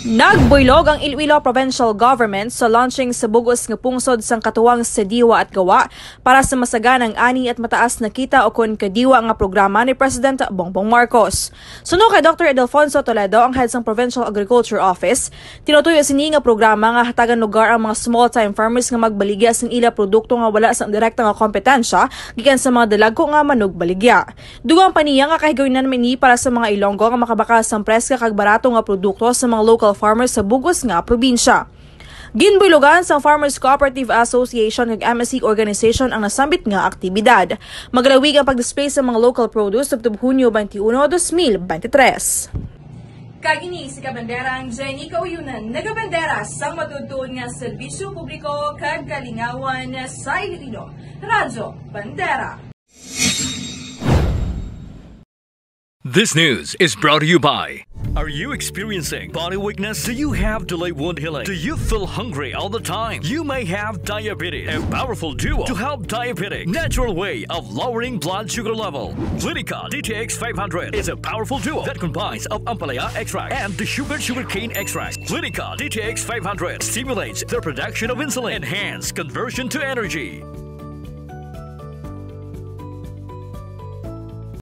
Nagbuylog ang Iloilo Provincial Government sa launching sa bugos nga pungsod sang katuwang sa Kadiwa at Gawa para sa masaganang ani at mataas na kita o kun Kadiwa nga programa ni President Bongbong Marcos. Suno kay Dr. Edelfonso Toledo, ang head sang Provincial Agriculture Office, tinutuyo sini nga programa nga hatagan lugar ang mga small-time farmers nga magbaligya sang ila produkto nga wala sang direkta nga kompetensya gikan sa mga dalagko nga manugbaligya. Dugang paniya nga kahigawin mini para sa mga Ilonggo nga makabakas sang preska kag barato nga produkto sa mga local farmers sa bugos nga probinsya. Ginbuylogan sa Farmers Cooperative Association ug MSC Organization ang nasambit nga aktibidad. Maglawig ang pag-display sa mga local produce sabto Hunyo 21, 2023. Kagini si Kabanderang Jenny Kauyunan, nagabandera sang matutuon nga serbisyo publiko kag kalingawan sa Iloilo. Radyo Bandera. This news is brought to you by... Are you experiencing body weakness? Do you have delayed wound healing? Do you feel hungry all the time? You may have diabetes. A powerful duo to help diabetic. Natural way of lowering blood sugar level. Clinica DTX 500 is a powerful duo that combines of ampalaya extract and the sugarcane extract. Clinica DTX 500 stimulates the production of insulin, enhance conversion to energy.